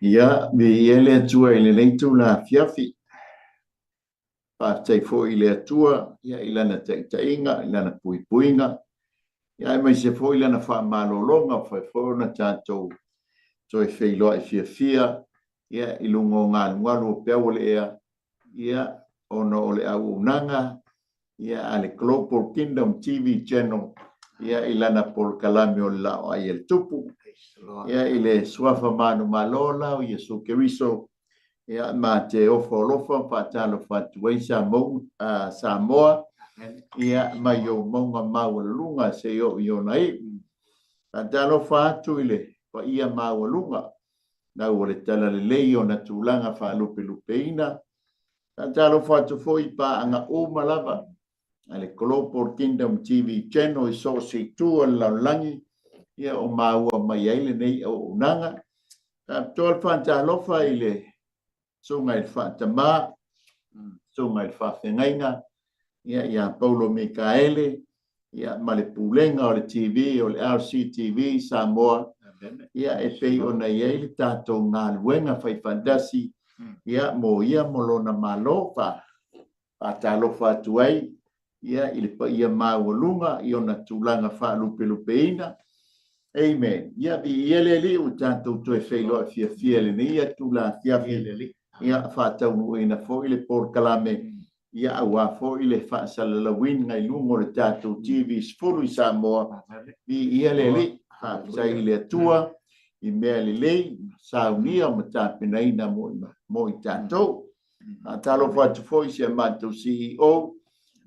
Ia me ele atua ele leitu la fiafi pa tai fo ile atua ia ilana tainga ilana puipuinga ia mai se fo ilana fa malolonga fo na tato so e feilo e fiafia ia ilungo ngalu pe ole ia ono ole au unanga ia ale Global Kingdom TV channel ia ilana por kalamio la o el tupu ia ile swafa manu malola ia so keriso ia ma te ofolofa fatalo fatuai Samoa ia mai o monga mawalunga se yo nai fatalo fatu ile pa ia mawalunga na ole tala le leio na tulanga fa lupeina fatalo fatu foi pa anga o malava ale Global Kingdom TV channel so se tu la langi ia o maua mai ele nei o nanga tol fatalo fa ile so ngai fatama so ngai fafengainga ia Paulo Mikaele ia malepulenga o le TV o le RCTV Samoa ia e pei ona ia tato ngaluenga fai fantasi ia mo lona malofa talo fatuai ia ile pa ia mawalunga i ona tulanga fa lupeina amen ia bi ele li o tato to e fei lo fia le ia tula fia le ia fatau ina fo ile por kalame ia awa fo ile fa salalawin ngai lungo le tato TV sfulu i Samoa i ia le ha sai ile tua i mea le saunia matapena ina mo i tato talo fatu fo i se mato CEO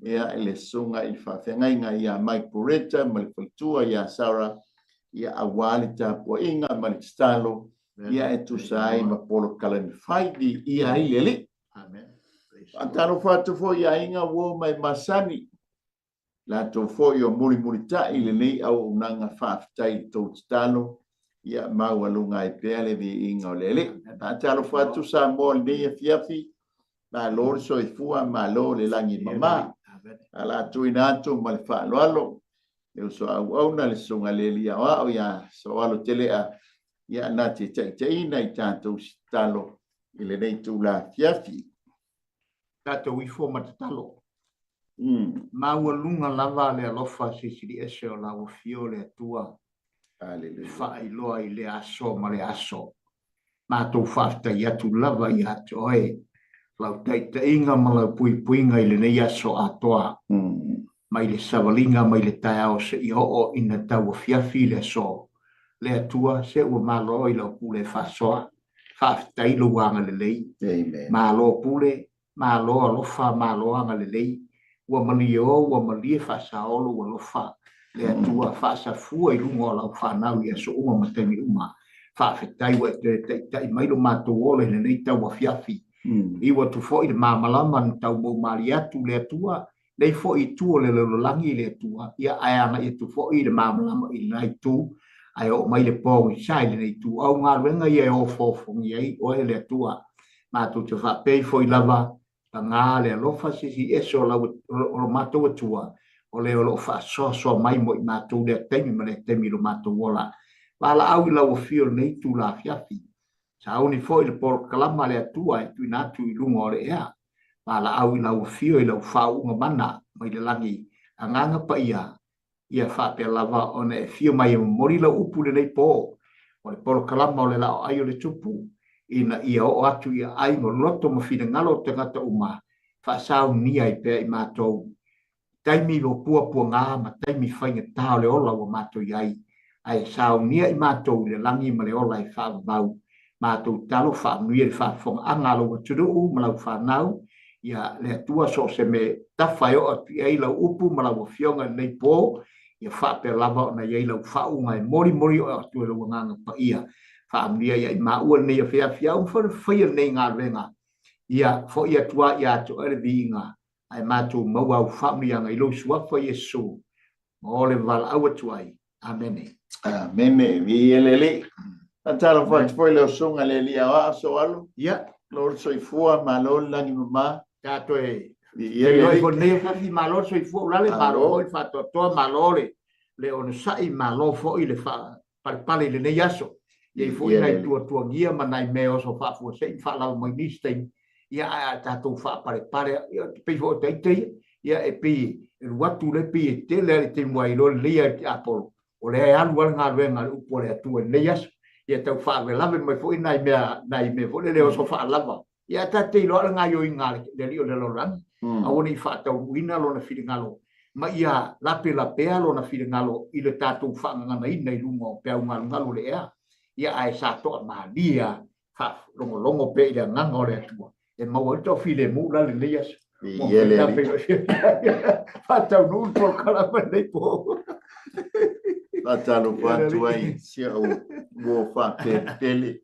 ia ele sunga i fafengainga ia Mike Poreta malifatua ia Sarah ia awali tapo inga malistalo ia e tu sai ma polo kalami fai di ia ile amen antaro fatu fo ia inga wo mai masani la to fo yo muli ta ile nei au unanga faftai to stalo ia mawalunga i pele vi inga lele antaro fatu sa mol de fiafi na lor so i fua ma lo le langi mama ala tu inato mal fa lo eu so au na le sunga le lia o ya so alo telea ia na te ina i tanto stalo ile nei tu la fiafi tato i fo matatalo mawalunga lava le alofa sisiri ese o la fio le tua aleluia fa i loa i le aso ma le aso ma to fafta ia tu lava ia toe lau inga ma lau puipuinga i le nei aso atoa mai le savalinga mai le tae se i o ina tau fiafi le so le atua se ua malo i lau pule fasoa fafta i luanga le lei malo pule malo alofa malo anga le lei ua malie fasaolo ua lofa le atua fasafua i lungo lau fanau i aso uma matemi uma fafetai ua tai mai lo matou ole le nei tau fiafi iwa tu fo i le mamalama tau mo mali atu le atua nei fo i tu le langi le atua ia anga i tu fo i le mamalama i nai tu ai o mai le po i sai le nei tu au ngā renga i o fo ngi ai o le atua ma tu te fa pei fo i lava ngā le alofa sisi eso la o matou atua o le o lo fa so mai mo i matou le temi ma le temi lo matou ola wala au i lau fio nei tu la fiafi sauni foi le por kalama le atua i tuina tu i lungo le ea wala au i lau fio i lau fau unga mana mai le langi anganga pa ia fa pe lava o ne fio mai mori la upu le nei po o le por kalama o le lao ai o le tupu ina ia o atu ia ai mo loto mo fina ngalo te ngata uma fa sau ni ai pe i matou taimi lo pua ngā ma taimi whainga tau le ola o matou iai ai sau ni ai matou le langi ma le ola i fa vau matou talo fa nui le fa fong angalo wa tudu ma lau fa nau ia le tua so se me tawhai o atu ai lau upu ma lau fionga nei po ia fa pe lava na ia lau fa unga mori o atu le nganga pa ia famia ia ma ua nei fia un fa nei ngā renga ia fo ia tua ia to er vinga ai matou mau au famia ngai lo sua fa Yesu mo le val au tuai amen vi elele antalo fat foi lo sunga le lia wa so alo ia lor so i fua ma lo langi mama tato e ia ko nei fa fi malo so i fua la le malo il fatto to malo le on sai malo fo i le fa pale le nei aso Ia foi nai tua ngia manai meo so fa fu sei fa la mai ni stem. Ia a tatou fa pare ia pe vo te ia e pe watu le pe te le te mai lo lia apol. O le anu wal ngā wenga upo le atua leias. Ia tau fa ve lave mai foi nai me fo le o so fa lava. Ia ta te lo ngā yo inga le rio le lo lang. Awoni fa tau wina lo na filingalo. Ma ia lape lo na filingalo i le tatou fa ngana ina i lunga o pe ngalo le ea. Ia ai sa to ma dia fa longo pe ia nganga o le atua. E mau to file mu la le leias. Ia le fa tau nu po kala ma le po. Patalo quanto ai sia o fa pele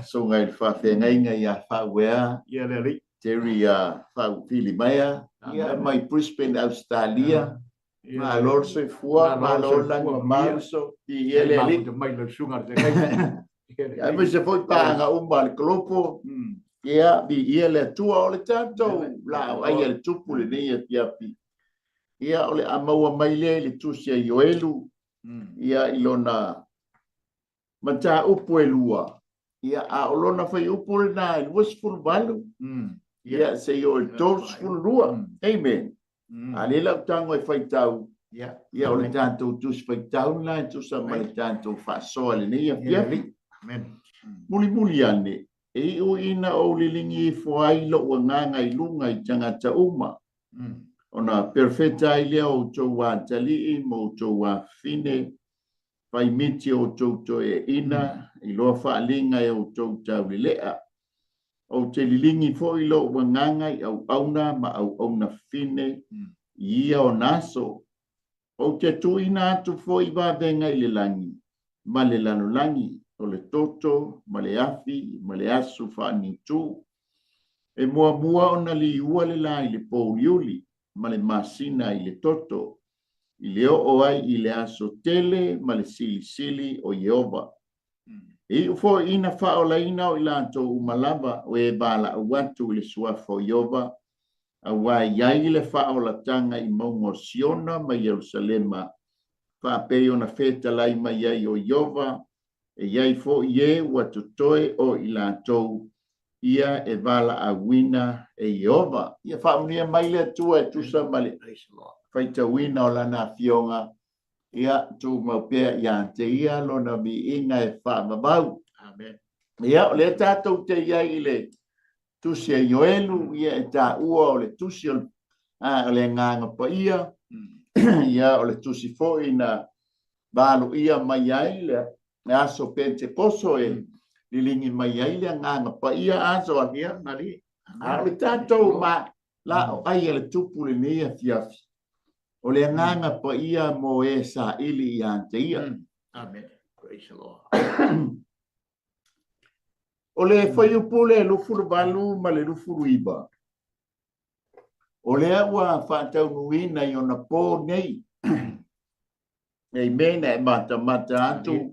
so ngai fa ngai ia fa wea ia le teria fa fili maya ia mai Brisbane Australia ma lor se fua ma lor lang marso ia le mai le sunga de ngai ai se foi panga mal glopo ia ia le tua o le tanto la ai el tupu le ia piapi ia ole amaua mai le tusia yoelu ia ilona mata upu elua ia a olona fai upu le na wasful balu ia se yo dosful lua amen ale la tango e fai tau ia ole tanto tus fai tau la tu sa mai tanto fa so le ia amen muli ane e o ina o lilingi foi lo nganga i lunga i tangata uma ona perfecta ile o toa tali mo toa fine fai miti o toto e ina i loa whaalinga e o toto lilea o te lilingi fo i lo wanganga i au auna ma au auna fine ia o naso o te tuina atu fo i wavenga i le langi ma le lano langi o le toto ma le afi ma le asu whaani tu e mua ona li ua le la i le pouliuli ma le masina i le toto, i le o ai i le aso tele, ma le sili o Jehova. I ufo ina whao la ina o ilanto umalava o e bala a watu i le suafa o Jehova, a wai iai le whao la tanga i maungo Siona ma Jerusalema, wha peo na feta lai ma iai o Jehova, e iai fo ie watu toe o ilanto ia e vala a wina e Jehova. Ia whaamunia mai le tua e tusa male. Whaita wina o lana fionga. Ia tu maupea ia te ia lona mi inga e whaamabau. Amen. Ia o le tātou te ia i le tusi e Joelu. Ia e tā ua o le tusi o le nganga pa ia. Ia o le tusi fo ina balu ia mai ai le aso pente poso e lilingi mai ai le nganga pa ia aso akia nari a le tatou ma la o ai le tupu le nia fiafi o le nganga pa ia mo e sa ili ia te ia amen praise the Lord o le foi upule lu fulu balu ma le lu fulu iba o le wa fa tau nuina i ona po nei ei mena e mata atu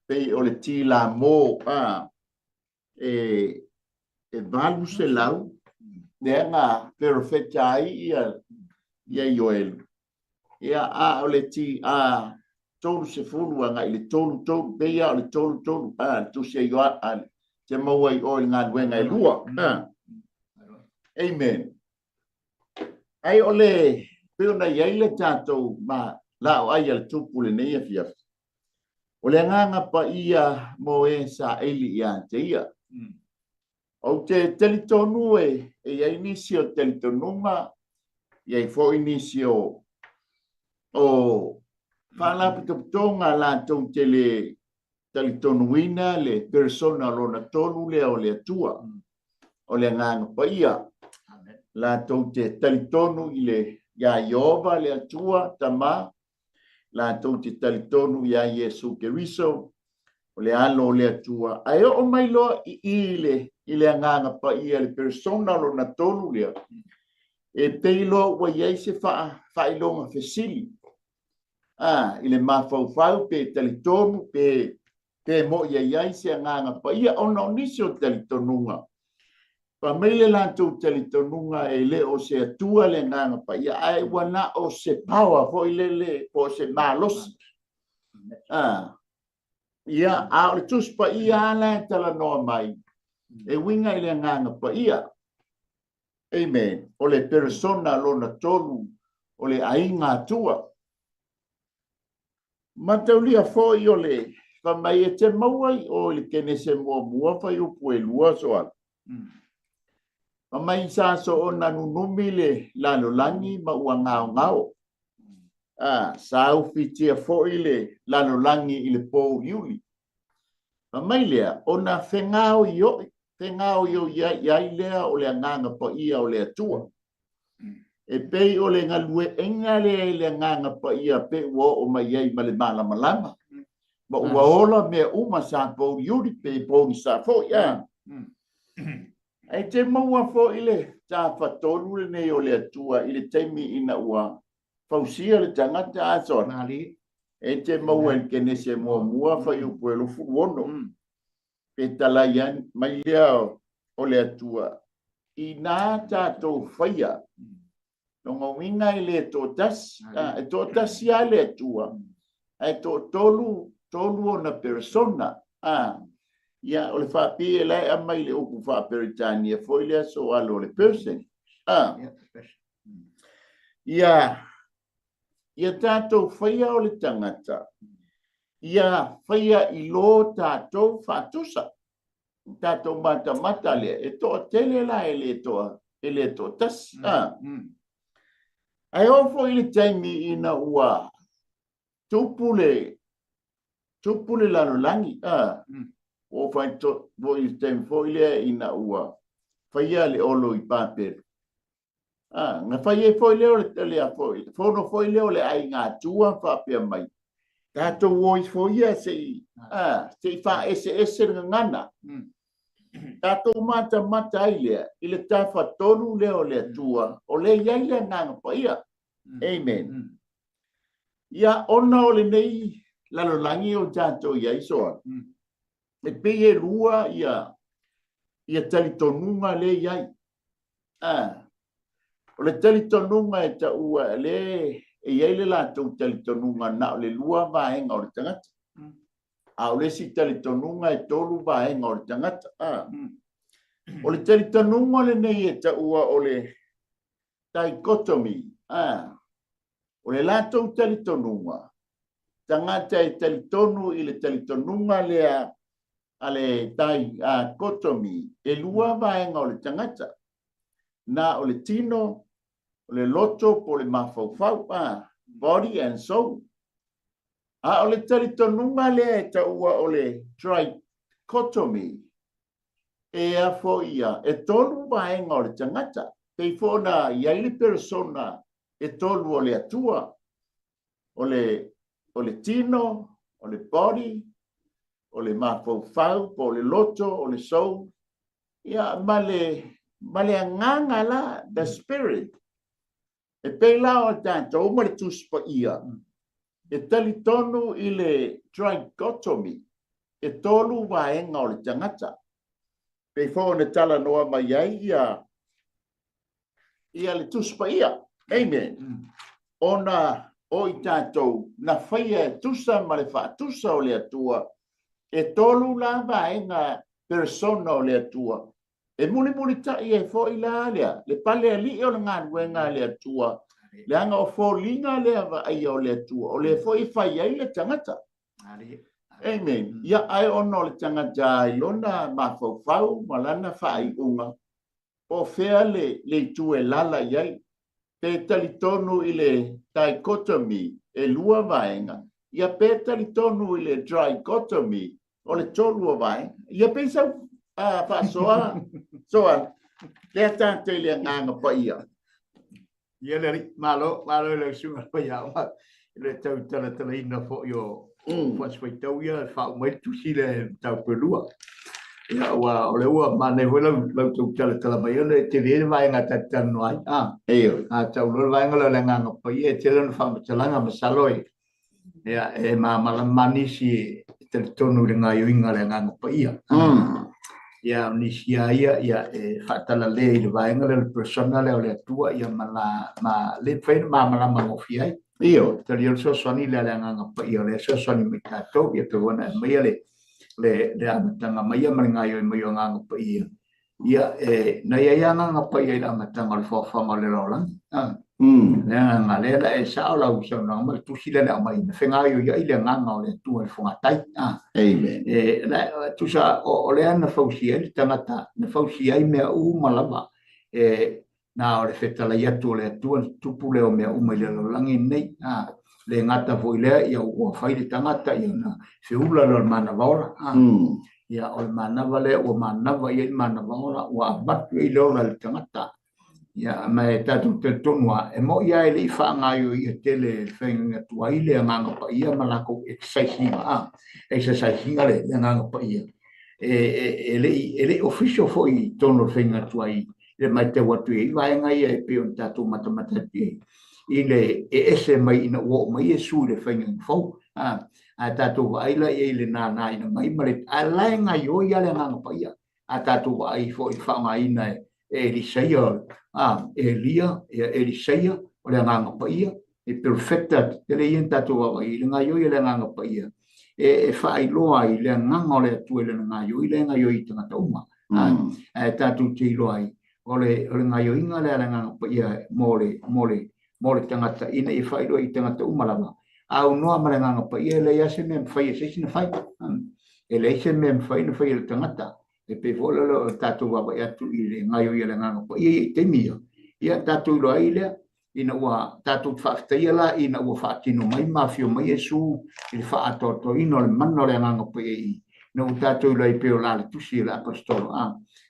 pe o le tila mo e valu se lau ne nga perfecta ia Joel ia o le ti tolu se fulu nga ile tolu pe ia o le tolu tu se yo te mo ai o nga wenga e lua amen ai ole pe ona ia ile tato ma la o ai le tupu le nei fia o le nganga pa ia mo e sa eli ia te ia. O te telitonu e ia inisio telitonunga, ia i fo inisio o whalapitotonga la tau te le telitonuina le persona lona tonu le o le atua. O le nganga pa ia. La tau te telitonu i le ia Jehova le atua tama. La tau te talitonu ia Yesu Keriso o le alo le atua ai o mai lo i le nganga pa ia le persona lo na tolu le e peilo wa ia se fa ilonga fesili i le mafau pe talitonu pe mo ia se nganga pa ia ono nisio talitonunga pa mele la tu talitonunga e le o se atua le nganga pa ia ai wana o se power fo ile le po se malos ia a le tus pa ia la tala no mai e winga ile nganga pa ia amen o le persona lona tolu o le ainga tua mataulia fo i o le fa mai e te mauai o le kene se mua fa i upu e lua soa ma mai sa so o na nunumi le lalo langi ma ua ngao sa ufitia fo i le lalo langi i le po yuli ma mai lea o na fengao yo ia lea o le nganga pa ia o le atua e pei o le ngalue enga le nganga pa ia pe o mai ai ma le malama ma ua ola me uma sa po yuri pe po sa fo ia ai te maua fo ile ta fatolu le nei o le atua ile taimi ina ua fausia le tangata aso nali e te maua ke ne se mua fa yu puelo fuono pe talayan mai leo o le atua ina ta to faia no winga ile to tas ya le atua ai to tolu na persona ia o le whapi e lai a mai le oku whaperitania foi lea so alo le person ia tātou whaia o le tangata ia whaia i lo tātou whatusa tātou mata lea e toa tele la e le toa tas ai ofo i le taimi ina ua tupule lano langi o fai to voi tem foile ina ua faia le olo i paper na faia foile o le a foile fono foile o le ai nga tua fa pe mai tato voice foia se fa ese ngana tato mata ile tafa tonu le o le tua o le ia le ngana pa ia amen ia ona o le nei lalo langi o tato ia iso e peye lua ia talitonunga le iai o le talitonunga e ta ua le e iai le latou talitonunga na o le lua vaenga o le tangata o le si talitonunga e tolu vaenga o le tangata o le talitonunga le nei e ta ua o le dichotomy o le latou talitonunga tangata e talitonu i le talitonunga lea ale tai kotomi e lua vaenga o le tangata na o le tino o le loto po le mafaufau body and soul o le talitonunga le ta ua o le trichotomy e a fo ia e tolu vaenga o le tangata pei fona iai le persona e tolu o le atua o le tino o le body o le mafaufau po le loto o le soul ia male anganga la the spirit e pela o tanto o male tuspa ia e talitonu i le trichotomy e tolu vaenga o le tangata pe fo ne tala noa mai ai ia le tuspa ia amen ona o i tātou na whaia tusa ma le whatusa o le atua e tolu la vaenga persona o le atua e muli tai e fo i la lea le pale ali o le ngaruenga le atua le anga o fo linga le ava ai o le atua o le fo i whaia i le tangata amen ia ai ono le tangata i lona mafaufau malana whai unga o fea le tue lala iai pe talitonu i le dichotomy e lua vaenga ia pe talitonu i le trichotomy o le tolu o vaenga ia pe sa soa le tante le nganga pa ia le malo le sunga pa ia le tau tala ina fo yo fas fai tau ia fa mai tu si le tau pelua ia wa ole wa mane wala lo tu tala mai le te le vaenga tatan no ai tau lo vaenga le nganga pa ia te le fa tala masaloi ia e mani si te tonu le ngai winga le nganga pa ia ia nisia ia e fatala le vaenga le personal le tua ia ma le fai ma ngofiai Io. Tali o so soni le nganga pa ia le so soni mi tato ia pe wana mai le amatanga mai maringa yo mai nganga pa ia. Ia na ia nganga pa ia amatanga le fa ma le rolang. Nga le la e sa la usa na ma tu sila na mai na fenga yo ia ile nganga le tu le fonga tai. Amen. La tu sa o le ana fausia le tangata na fausia i me u malava. Na o le feta la ia tu le tu pule o me u mai le langi nei. Le ngata foi le ia o fai le tangata ia na se ula lo mana vaora. Ia o mana vale o mana va ia mana vaora o abatu i lo le tangata. Ia mai tatu te tonua e mo ia ele fa ngaio ia tele fenga tua ile nganga pa ia malako exercise le nganga pa ia ele official foi tono fenga tua i le mai te watu i vai ngai e pe on tatu matamata ile ese mai ina wo mai su le fenga fo a tatu vai la ile na ina mai male ala ngaio ia le nganga pa ia a tatu vai foi fa ngai na Eliseia, Eliseia, o le nganga pa ia, e perfecta, te le ian tatua i le ngaio i le nganga pa ia. E whaai loa i le nganga o le atu le ngaio i le ngaio i tangata uma. Tatu te loa i, o le ngaio inga le nganga pa ia mole tangata ina i whaai loa i tangata uma lava. Au noa ma le nganga pa ia le iase mea mwhai e seisi na whai. E le ise mea mwhai na whai le tangata. E pe vola lo tatu wa ya tu ile ngayo ile nganga po i te mia ia tatu lo ile ina wa tatu fa la ina wa fa tino mai mafio mai Yesu il fa atorto ino le manno le nganga po i no tatu lo i pe la le tusi la apostolo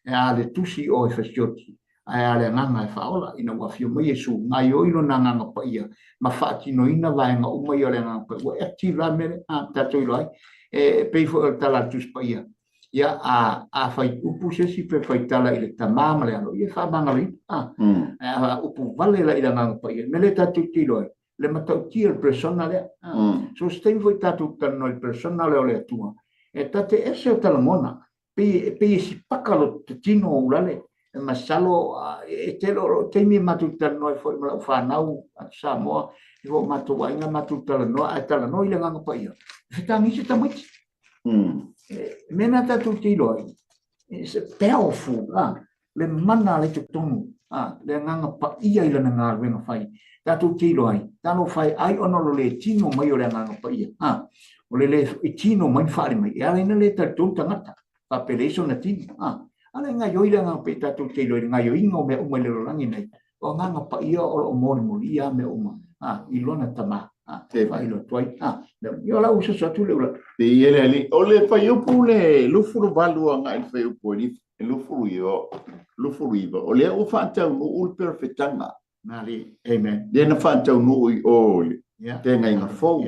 e ale tusi o e festioti ai ale nganga fa ola ina wa fio mai Yesu ngayo ino nganga po ia ma fa tino ina va nga o mai le nganga po e ti la me tatu lo e pe fo tala tus pa ia ia a fai upu se si pe fai tala ile tamama le ano ia fa mangali upu vale la ila nganga pa ia mele tatu tilo le matau tia personale so stem foi tatu tano il personale o le tua e tate ese o talamona pe si pakalo tino ulale e masalo e telo temi matu tano foi ma fa nau sa mo vo matu ainga matu talo ile nganga pa ia fitangi se tamiti mena tatu tiloi is powerful le mana le tonu le nganga pa ia ile nga wenga fai tatu tiloi tano fai ai ono le tino mai o le nganga pa ia o le tino mai fai mai ia ina le tatu tangata population na tino ala nga yo ile nga pe tatu tiloi nga yo ingo me o le rangi nei o nganga pa ia o mo ia me uma ilona tama te vai lo toi io la uso so tu le te ele ali ole fai upu le lufuru valu nga il fai upu li lufuru io lufuru iva ole o fanta no ul perfetanga nali amen de na fanta no o te nga ina fo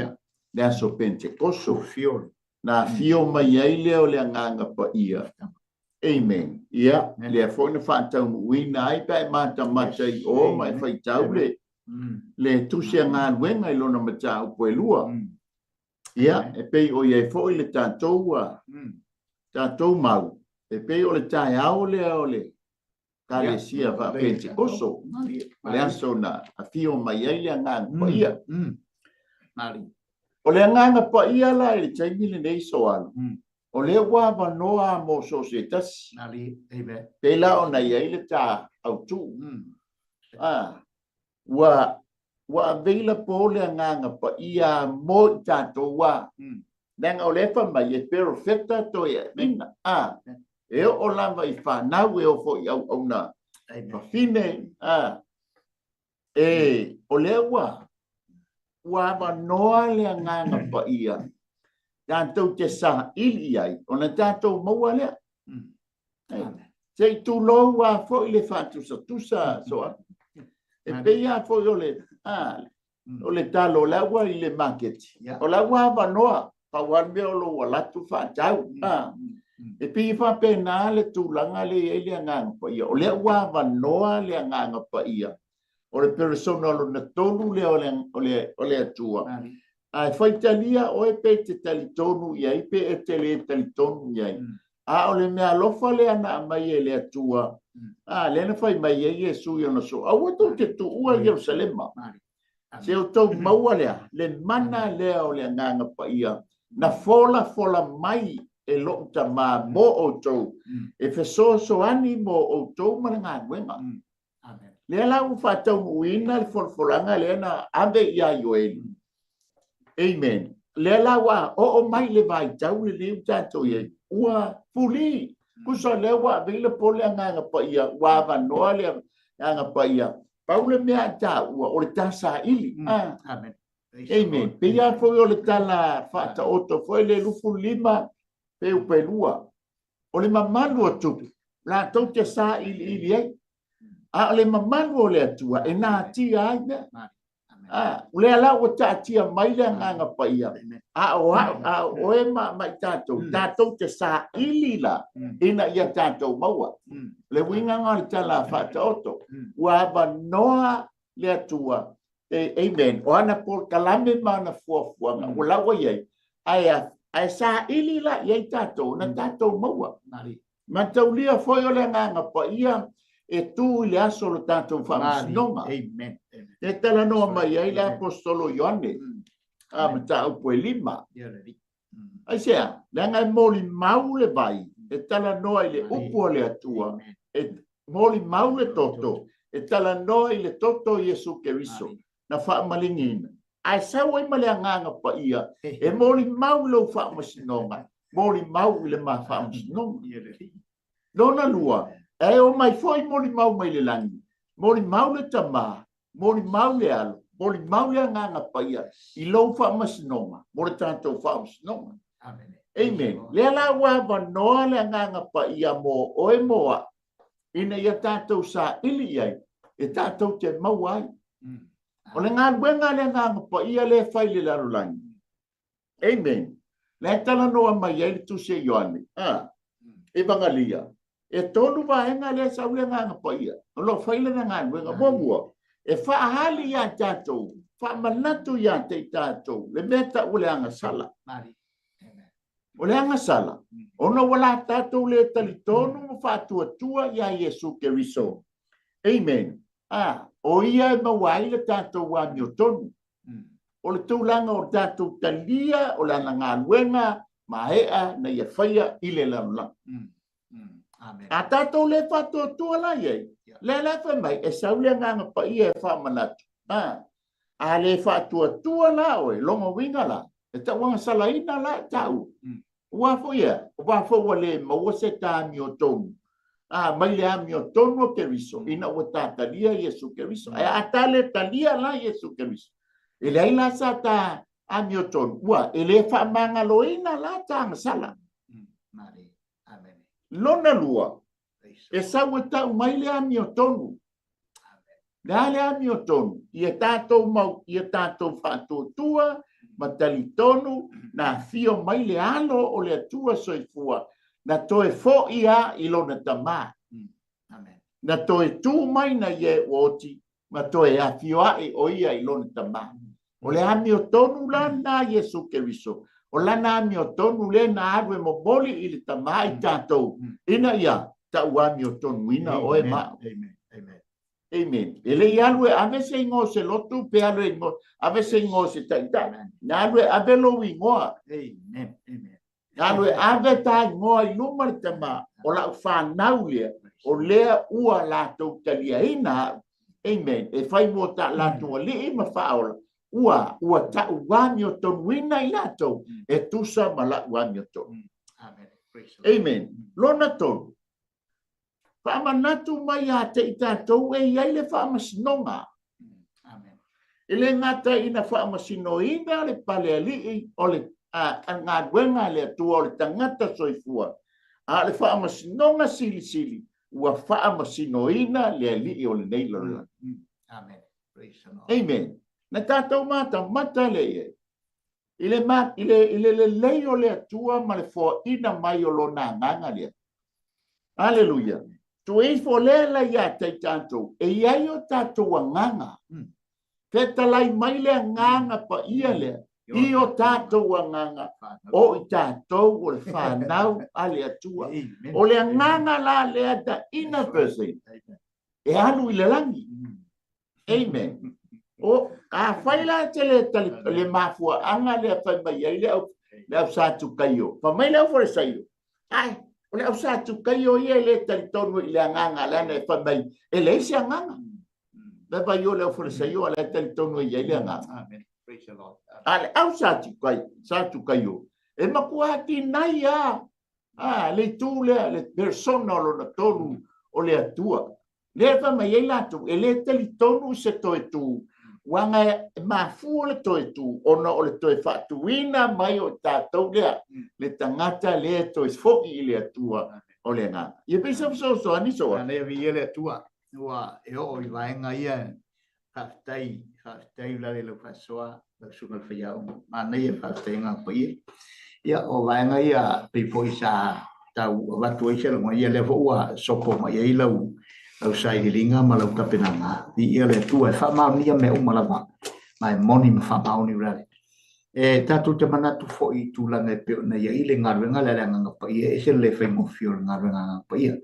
da so pente koso fio na fio mai ele ole nga pa ia amen ia le fo na fanta no wina ai pa mata matai o mai fai taule le tusia ngā wenga i lona matau koe lua. Ia, e pei o iei fo i le tātou mau. E pei o le tae au le kale sia wha pente koso. Le aso na a fio mai ei le ngā pa ia. O le ngā pa ia la i le taimi le nei so anu. O le wawa noa mo societas. Pei la o na iei le tā au tu. Wa veila pole nganga pa ia mo tato wa nanga o lefa mai e perfecta to ia mina e o lava I fa na we o fo ia ona pa fine e o lewa wa ba noa le nganga pa ia tanto te sa ili ai ona tato mo wale sei tu lo wa fo ile fa tu sa so e peia foi ole talo lawa I le market o lawa vanoa pa warme o lo wala tu fa tau e pi fa pena le tulanga le ele ngang pa ia o le wa vanoa le ngang pa ia o le persona lo na tonu le ole atua ai foi talia o e pe te talitonu ia I pe e tele talitonu ia o le mea lofa le ana mai ele atua le na fai mai Yesu yo no so a wato ke tu ua Jerusalem Se o tau maua lea, le mana lea o le nganga pa ia, na fola mai e lo ta ma mo o tau, e fe so ani mo o tau ma ngā wenga. Lea la u whatau uina le folfolanga lea na ave ia yoeli. Amen. Lea la wa o mai le vai tau le liu tātou ye, ua fuli, kusa lea wa vile pole nganga pa ia, wa vanoa lea nganga pa ia. Paule mea ta ua o le tasa ili. Amen. Amen. Pia foi o le tala fata oto foi le lufu lima peu pelua. O le mamalu o tupu. La tau te sa ili ai. A le mamalu o le atua e nā tia ai mea. Le ala o ta tia mai le nganga pa ia. O e mai tātou te sa ili la. Ina ia tātou maua. Le winga ngā le tala fata oto. Ua noa le atua. Amen. O ana por kalame mana fuafuanga. O lawa iei. Ai sa ili la iei tātou. Na tātou maua. Ma tau lia foi o le nganga pa ia. E tu le aso lo tātou whamasinonga. Amen. E tala noa mai ai le apostolo Ioane. Ma tau poe lima. Ai sea. Le ngai moli mau le vai. E tala noa i le upo le atua. E moli mau le toto. E tala noa i le toto Yesu Keriso. Na whaamalingina. Ai sao i male anganga pa ia. E moli mau lo whaamasinonga. Moli mau i le ma whaamasinonga. Lona lua. E o mai foi moli mau mai le langi. Moli mau le tama. Moli mau le alo. Moli mau le anganga pa ia. I lo whaamasinonga. Moli tātou whaamasinonga. Amen. Le ala wa noa le anganga pa ia mo oe moa. Ina ia tātou sa ili ai. E tātou te mau ai. O le ngā wenga le nganga pa ia le whai le larulangi. Amen. Le tala noa mai ai le tuse Ioane. E vangalia. E tonu wahenga le sau le nganga pa ia. O lo whai le ngā wenga mōmua. E whaahali ia tātou. Whaamanatu ia te tātou. Le meta ule anga sala. O le anga sala. Ona wala tātou le tali tonu mo whātua tua ia Yesu Keriso. Amen. O ia e mawai le tātou wa mio tonu. O le tūlanga o tātou talia o le ana ngā luenga mahea na ia whaia i le lamla. A tātou le whātua tua la iei. Le lewe mai e saule nganga pa ia e whamanatu. A le whātua tua la oe longa winga la. E ta wanga salaina la tau. Wafo ia. Wafo wale maua se tā mio tonu. Mai le amio tono Keriso. Ina ua tātalia Yesu Keriso. E atale talia la Yesu Keriso. E le aila sa tā amio tono. Ua, e le whaamanga loina la tāng sala. Lona lua. E saua tau mai le amio tono. Le amio tono. Ia tātou mau, ia tātou whātua tua. Matali tonu na fio mai le alo o le atua soifua. Na toe fo ia i lona tama. Na toe tu mai na ye oti. Na toe a fio ai o ia i lona tama. O le amio tonu la na Yesu Keriso. O la na amio tonu le na arwe mo boli i le tama i tātou. Ina ia ta amio tonu ina o e ma. Amen. Ele ialwe ave se ingo se lotu pe alwe ingo. Ave se ingo se taita. Na alwe ave lo ingoa. Amen. Alwe ave ta ingoa i luma le tama. O la whanau lea. O lea ua lato talia ina. Amen. E whai mo ta lato li ima whaola. Ua ta uwami o tonu ina i lato. E tusa ma la uwami o tonu. Amen. Lona tonu. Whaamanatu mai a te i tātou e iai le whaamasinonga. Ele ngata ina whaamasinonga le pale alii o le ngā duenga le atua o le tangata soifua. A le whaamasinonga sili. Ua whaamasinonga le alii o le neilora. Amen. Na tātou mata le e. Ile le lei o le atua ma le fo ina mai o lo na nganga le. Hallelujah. Tu e fo le la ia te tātou. E iai o tātou a nganga. Te talai mai le nganga pa ia le. I o tātou a nganga. O i tātou o le whanau a le atua. O le nganga la le ata ina person. E anu i le langi. Amen. O fai la tele le mafua anga le fai mai le sa tu kayo. Pa mai le for sayo. Ai, le sa tu kayo ye le tali tonu le anga la ne fai mai. Ele se anga. Le pa yo le for sayo le tali tonu ye le anga. Amen. Praise the Lord. Ale au sa tu kayo. E makuati nai le tu le persona lo na tonu o le atua. Le fai mai la tu ele tali tonu se to tu. Wanga mafu le toe tu ona o le toe fatuina mai o tātou lea le tangata le toe foki le atua o le ngā. Ia pesa so ani so. Ana ia vi le atua. Ua e o i vaenga ia haftai la le fasoa la sunga fia. Mana ia haftai ngā pai. Ia o vaenga ia pe sa tau watu ia le ia le ua sopo mai ia lau. Au sai ringa ma lau tapenanga i ia le tua e whamaunia me umalava mai moni ma whamauni rale e tatu te manatu fo i tūlanga e peo na ia i le ngaruenga le nganga pa ia e se le whaingofio le ngaruenga nganga pa ia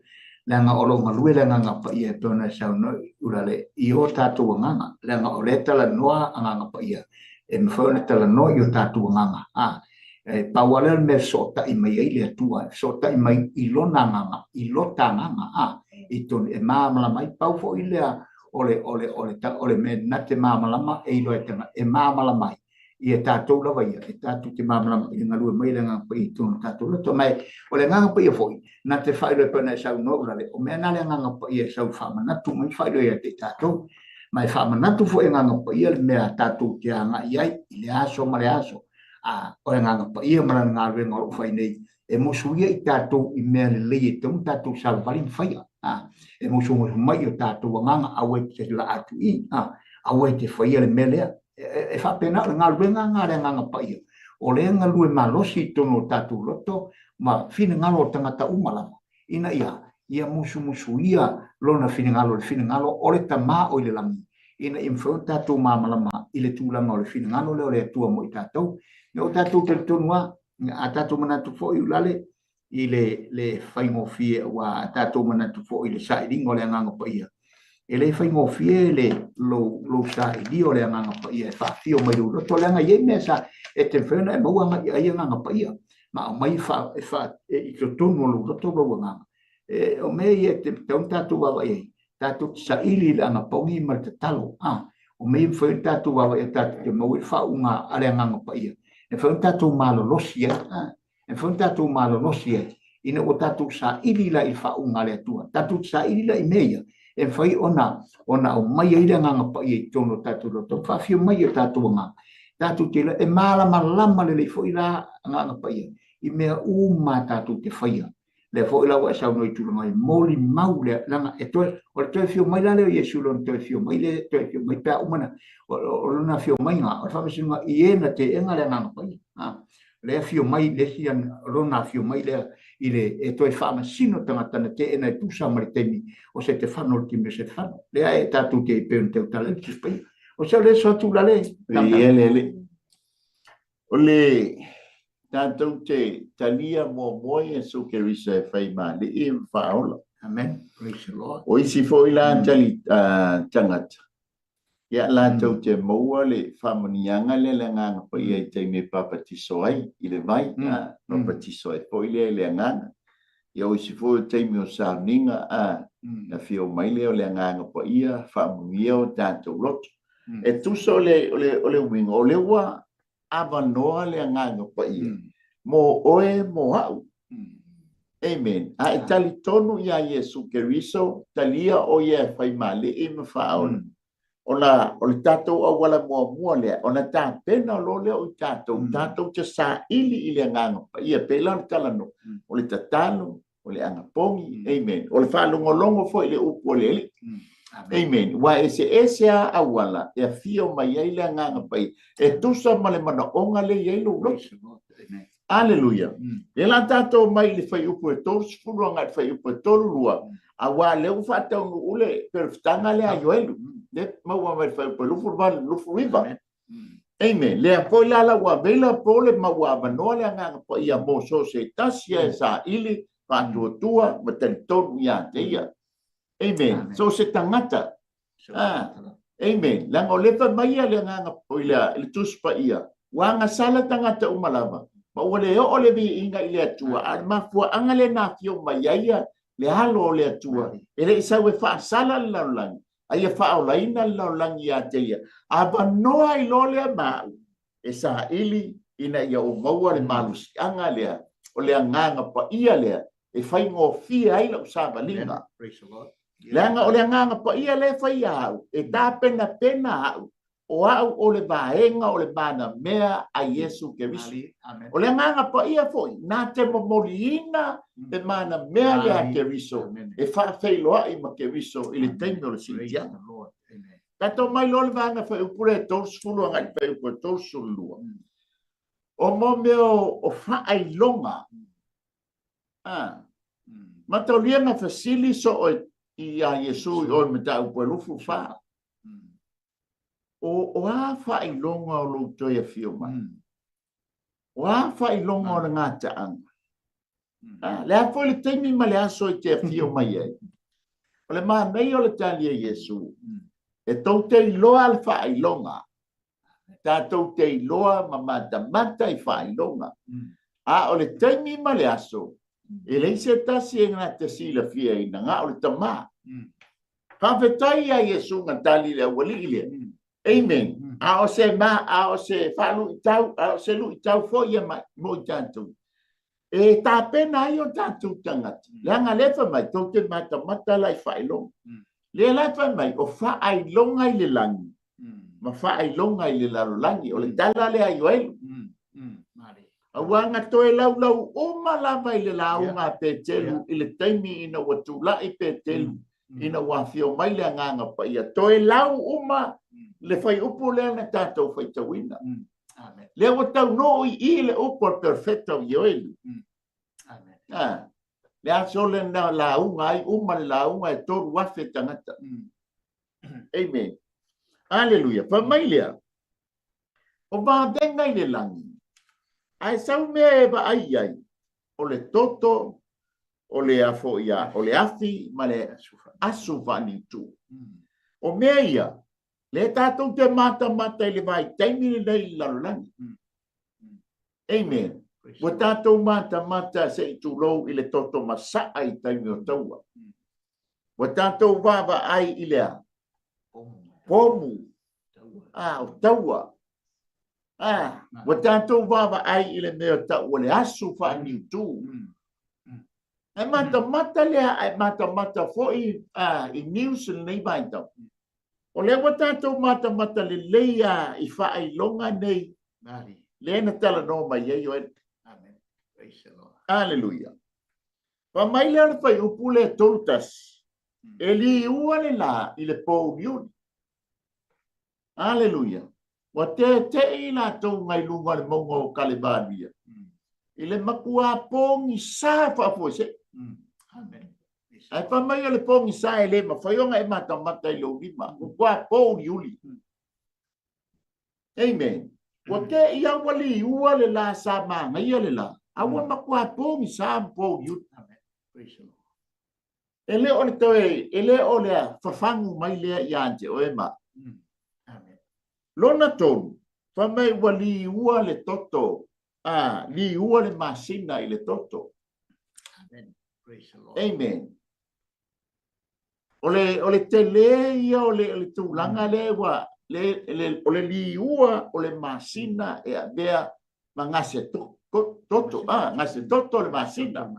le nga olo malue le nganga pa ia e peo na sau no urale i o tatu nganga le nga ole tala noa nganga pa ia e mwhaone tala noa i o tatu nganga e pawale me sota i mai i le tua sota i mai i lona nganga i lota nganga itu e mamala mai pau fo ilea ole me nate mamala ma e ilo e mamala mai i tātou lava ia e tātou te mamala i ngalu mai le nganga pai itu tātou lato mai ole nganga pai foi na te whaile pana e sau no rale o mea nale nganga pai e sau whamanatu mai whaile ia te tātou mai whamanatu fo e nganga pai e mea tātou te anga iai i le aso ma le aso ole nganga pai e mara ngā renga o whainei e mosuia i tātou i mea le lei e tau tātou sa valin whaia e mosuia mai o tātou nganga awe te la atu i awe te whaia le melea e whapena o ngā ruenga ngā re nganga paia o le ngalue malosi tono tātou loto ma whina ngalo o tangata umalama ina ia musuia lona whina ngalo o le tama o le langi ina imwhau tātou māmalama i le tūlanga o le whina ngalo le o le atua mo i tātou ne o tātou te tonua a tātou manatu fo i ulale i le whaingofie wa tātou manatu fo i le sairingo le nganga paia. E le whaingofie le lo sairi o le nganga paia e whawhio mai uro. To le ngai e mea sa e te whena e mauanga i ai nganga paia. Ma o mai i to tonu o lo roto lo nganga. O mea i e te taun tātou wawa e. Tātou sairi le anga pongi ma te talo. O mea i whain tātou wawa e tātou te mau i whaunga a le nganga paia. E whaun tātou malolosi e, e whaun tātou malolosi e, ina o tātou sa irila i whaunga le atua, tātou sa irila i meia, e whai ona o mai aira nganga pa i tono tātou roto, whawhio mai o tātou ngā, tātou te e malama le fo ila nganga pa i mea uma tātou te whaia, le fo ila wa sau noi tūranga i moli mau le langa, e toi, o le toi whio mai la leo Yesu lon toi whio mai le, toi whio mai pēa umana, o lona whio mai ngā, o whawasinga i ena te enga le nganga pa i, le whio mai le sian lona whio mai le, i le e toi whaama sino tangatana te ena e tūsa maritemi, o se te whanol ki me se whano, le ae tātou te peun te utala, o se le so tūla le, le. O le, tātou te talia mo moe e so ke risa e whai mā, le e whaola. Amen. Praise the Lord. O isi fo i la tali tangata. Ia la tau te maua le whamanianga le nganga pa ia i te me papatiso ai, i le vai, papatiso ai po i le nganga. Ia o isi fo i te me o sauninga na whio mai le o le nganga pa ia, whamunia o tātou loto. E tusa o le winga, o le ua avanoa le nganga pa ia. Mo oe mo hau. Amen. A e tali tonu ia Yesu Keriso, talia o ia whai male e me whaon. Ona o le tātou au wala mua lea, ona tā pena lo lea o tātou te sa ili le nganga pa ia pela o talano, o le tatalo, o le angapongi, amen. O le whalongolongo fo i le upo le ele. Amen. Wa ese a wala, e a fio mai ai le nganga pa i, e tusa ma le mana onga le iei lo lo. Aleluia. E la tātou mai le whai upo e tolu, sifurua ngai whai upo e tolu lua, a wā leu whatau nu ule, perfutanga le a yoelu. Le maua mai whai upo e lufu riva. Amen. Le a poi lala wa vela pole maua avanoa le nganga pa ia mo so se tasia e sa ili, whatua tua, matari tonu ia te ia. Amen. So se tangata. Amen. Lang o lefa mai le nga o le tuspa ia. Wanga sala tangata umalava. Ma wale o le bi inga ile atua. Al mafua anga le na fio mai ia le halo le atua. Ele isa we fa sala la lang. Ai fa o laina la lang ia te ia. Aba noa I lo le ma. Esa ili ina ia o maua le malus anga le. O le nganga pa ia le. E fai ngo fia ai la usaba linga. Praise the Lord. Langa o le nganga pa ia le fai au. E ta pena au. O au o le vaenga o le bana mea a Yesu Keriso. O le nganga pa ia foi. Nā te momoliina e mana mea le a Keriso. E whaafeiloa I ma Keriso I le teimo le sintia. Kato mai lo le vanga fai upure tōsfulu ngai fai upure tōsulua. O mo meo o whaeilonga. Mataulianga fasili so o I a Yesu I o me tau pue lufu wha. O a whailonga o lo toi a fio mai. O a whailonga o le ngata anga. Le a fo le teimi ma le aso I te a fio mai ai. O le maa nei o le tali a Yesu. E tau te iloa le whailonga. Tātou te iloa ma mata I whailonga. A o le teimi ma le aso. E le se tasi e ngā te sila fia I na ngā o le tamā. Whawhetai a Yesu ngā tali le wali ile. Amen. A o se ma, a o se whalu I tau, a o se lu I tau fo ia mai, mo I tātou. E tā pena I o tātou tangati. Le anga lefa mai, tau te mata lai whailong. Le lefa mai, o whailonga I le langi. Ma whailonga I le larolangi, o le tala le ai oelu. Awanga toe lau o malava I le launga petelu I le taimi ina watula I petelu ina wafio mai le nganga pa ia toe lau uma le fai upu le na tātou fai tawina. Le watau no I le upo perfecto yoelu. Le aso le na launga ai uma le launga e toru wafe tangata. Amen. Alleluia. Pa mai lea. O vadenga I le langi. Ai sau mea e ba ai ai. O le toto, o le afo ia, o le afi, ma le asu vani tu. O mea ia, le tātou te mata I le vai, taimini nei lalulangi. Amen. Wa tātou mata se I tūlou I le toto masa ai taimi o taua. Wa tātou vava ai I lea. Pomu. O taua. Wa tātou vava ai I le mea tau o le asu whaani tu. Ai mata lea, ai mata foi I news nei mai tau. O le wa tātou mata le leia I whailonga nei. Le na tala no mai ei o e. Alleluia. Pa mai lea whai upule toltas. E li ua le la I le pou niuni. Alleluia. Wa te I la tau ngai lunga le mongo o Kalebania. I le makua pongi sa whafose. Ai pa mai le pongi sa e le ma whaionga e mata I lo lima. Kua pou niuli. Amen. Wa te I awali ua le la sa manga ia le la. Awa makua pongi sa pou niuli. Ele o le toe, ele o le whafangu mai lea I ante o e ma. Lona tonu, whamai wa li ua le toto, li ua le masina I le toto. Amen. O le te le ia o le tūlanga le wa, o le li ua o le masina e a bea ma ngase toto, ngase toto le masina.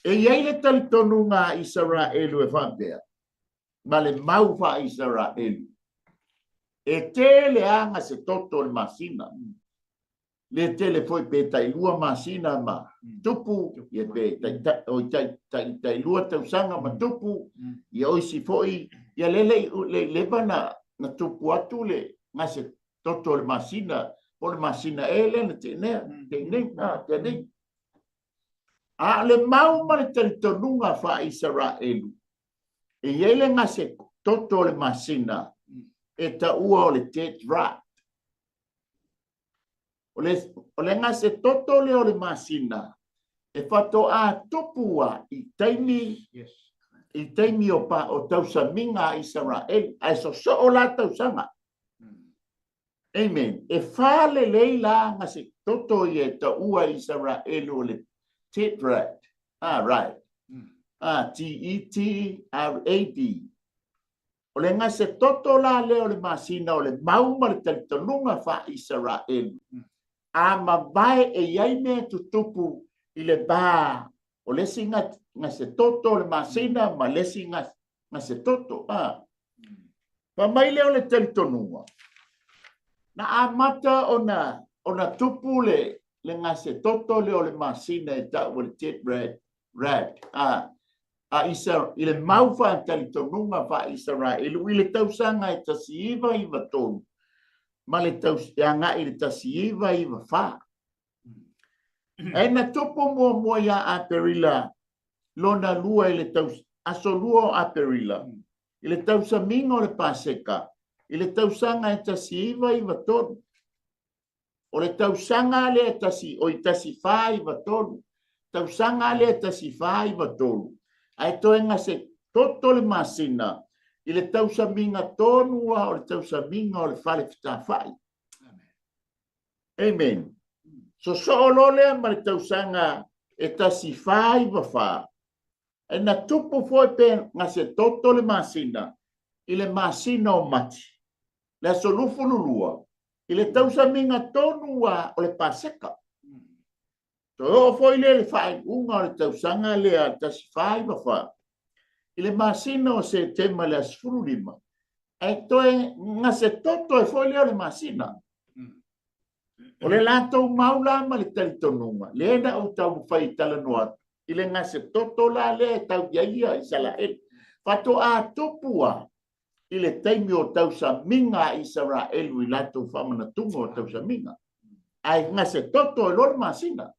E iai le talitonu ngā Israelu e whambea, ma le mau wha Israelu. E te le anga se toto le masina. Le te le foi pe tai lua masina ma tupu. Ie pe tai lua tau sanga ma tupu. Ie oisi foi. Ie le bana na tupu atu le ngase toto le masina. O le masina e le na te nea. Te nei. A le mau ma le talitonunga wha Israelu. E ie le ngase toto le masina. E ta ua o le tetrat. O le ngase toto le o le masina. E whato a tupua I taimi I teimi o pa o tausaminga Israel, ai so o la tausanga. Amen. E whale leila ngase toto i e ta ua Israel o le Tetrat. Right. T-E-T-R-A-D. O le ngase toto la leo le masina o le mauma le talitonunga wha Israel. A mabae e iai me tutupu i le bā. O le singa ngase toto le masina ma le singa ngase toto. Pa mai leo le talitonunga. Na amata ona tupu le ngase toto leo le masina e ta o le Tetrat. Isa ile maufa talitonunga fa Israel ile tausanga e tasiiva i vatonu ma le tausanga ile tasiiva i fa na topo mo ya a perila lona lua ile taus asolua a perila ile tausaminga le paseka ile tausanga e tasiiva i vatonu o le tausanga le tasi o tasifa i vatonu tausanga le tasifa i vatonu ai toenga se toto le masina i le tausaminga tonua o le tausaminga o le fale fitawhai. Amen. So olole ma le tausanga e tasi whai wawha. E na tupu foi pe ngase toto le masina i le masina o mati. Le solufu lulua i le tausaminga tonua o le paseka. So foi le fai unga le tausanga le a tasi whai wawha. I le masina o se tema le asfuru lima. Ai toe ngase toto e foi le masina. O le lato maula ma le talitonunga. Le ena o tau whai tala noa. I le ngase toto la le tau iaia i sala e. Fato a topua i le teimi o tausa minga i Israel i lato whamana tunga o tausa minga. Ai ngase toto e lor masina.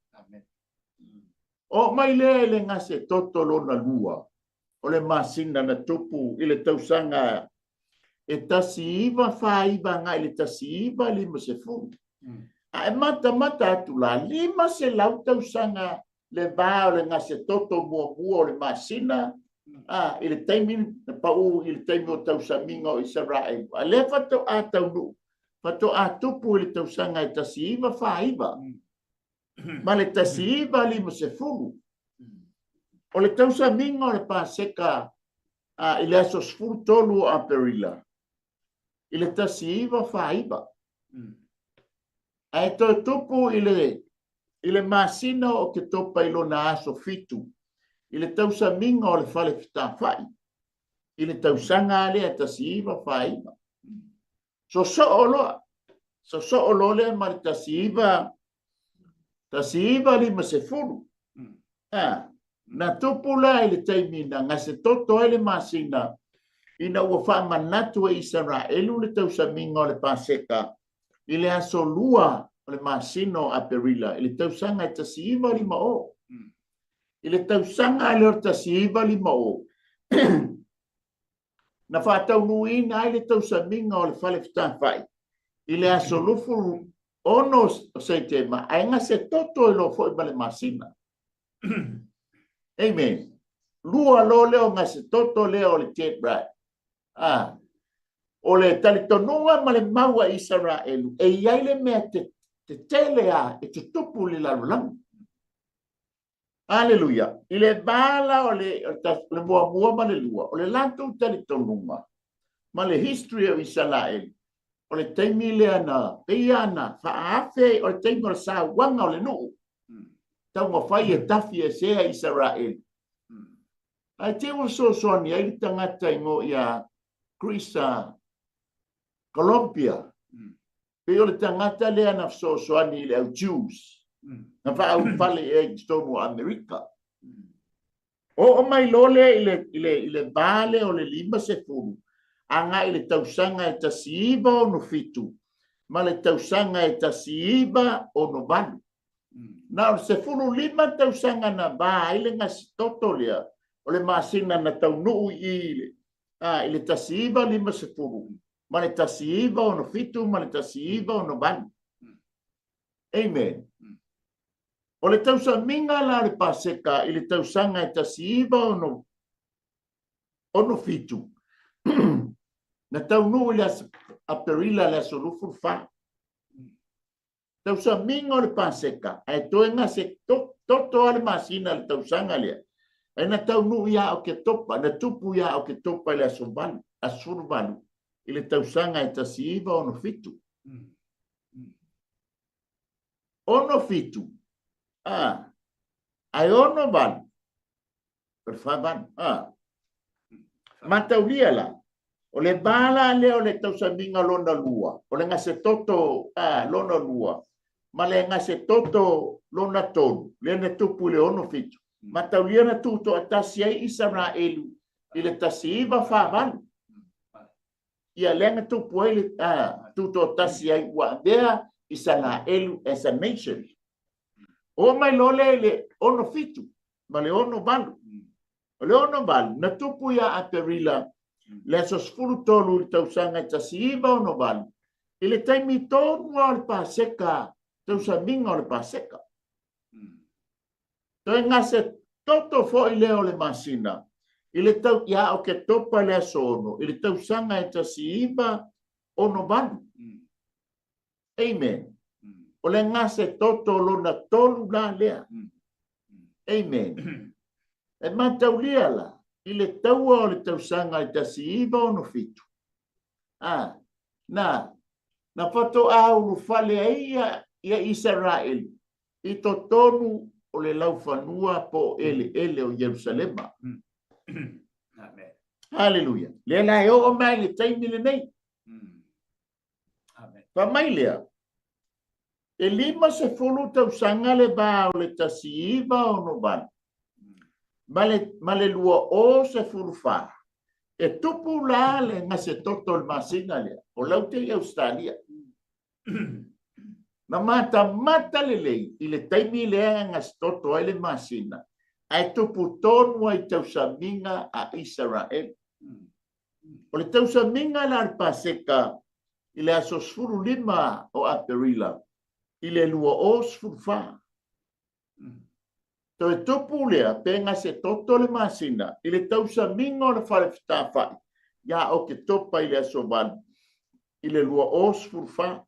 O mai le ngase toto lona lua. O le masina na tupu i le tausanga e tasiiva whaiva nga i le tasiiva lima se fu. A mata atu la lima se lau tausanga le vā o le ngase toto mua o le masina i le taimi pau i le taimi o tausaminga o Israel. A le fato a taunu, fato a tupu i le tausanga e tasiiva whaiva. Ma le tasiiva lima se fu. O le tausaminga o le paseka i le aso sfuru tolu a perila. I le tasiiva whaiva. Ai to tupu i le masina o ke topa i lona aso fitu. I le tausaminga o le fale fitawhai. I le tausanga le a tasiiva whaiva. So olo le ma le tasiiva lima se furu. Na tupula i le taimina ngase toto ele masina ina ua whamanatu e Israel le tausaminga o le paseka i le aso lua o le masino a perila i le tausanga e tasiiva lima o i le tausanga le o tasiiva lima o na whatau nuina i le tausaminga o le fale fitawhai i le aso lufu ono se tema ai ngase toto e lo fo i le masina. Amen. Lua lo leo ngase toto leo le Tetrat. O le talitonunga ma le maua Israel. E iai le mea te tele e te tupu li lalulang. Aleluia. I le bala o le mua ma le lua. O le lantu talitonunga. Ma le history o Israel. O le teimi le ana. Peiana. Faafe o le teimi o le sa wanga o le nuu. Tau ma fai e tafi e sea Israel. Ai te o soani ai tangata ingo ia Greece, Colombia. Pe o le tangata le ana soani le au Jews. Na fa au pale e stono Amerika. O mai lole ile vale o le lima se furu. Anga ile tausanga e tasiiva o no fitu. Ma le tausanga e tasiiva o no valu. Na se fulu lima tausanga na ba ile ngasi toto lea o le masina na taunuu i ile tasiiva lima se fulu ma le tasiiva o no fitu ma le tasiiva o no ban. Amen. O le tausaminga la le paseka ile tausanga e tasiiva ono fitu. Na tau nuu le a perila le solufu fa. Tau sa mingo le paseka. Ai toenga se toto ale masina le tau sanga lea. Ai na tau nuu ia o ke topa. Na tupu ia o ke topa le asobalu. Asurbalu. Ile tau sanga e tasiiva ono fitu. Ono fitu. Ai ono valu. Per favor. Mataulia la. O le bala le o le tau sa minga lona lua. O le ngase toto lona lua. Ma le ngase toto lona tonu. Le ne tupu le ono fitu. Mataulia na tuto atasi ai Israelu. Ile tasiiva whavalu. Ia lenga tupu ai le tuto atasi ai wavea Israelu as a nation. O mai lole le ono fitu. Ma le ono valu. O le ono valu. Na tupu ia a perila. Le sosfulu tolu le tausanga tasiiva ono valu. Ile taimi tonu o le paseka. Tausaminga o le paseka. Toi ngase toto fo i leo le masina. Ile tau ia o ke topa le asono. Ile tausanga tasiiva ono valu. Amen. O le ngase toto lona tolu la lea. Amen. E mataulia la. Ile taua o le tausanga i tasiiva ono fitu. Na fato au lu fale ia Israel. I to tonu o le laufanua po ele o Jerusalema. Amen. Hallelujah. Le la o mai le taimi le nei. Amen. Pa mai lea. E lima se fulu tausanga le ba o le tasiiva ono ban. Male lua o se fulufa. E tupu la le ngase toto le masina le. O laute i Australia. Na mata le lei. I le taimi lea ngase toto ai le masina. Ai tupu tonu ai tausaminga a Israel. O le tausaminga la paseka. I le aso sfuru lima o aperila. I le lua o sfulufa. To e tupu lea, penga se toto le masina, i le tausa mingo le whare whitawhai, ia o ke topa i le asoban, i le lua os furfa.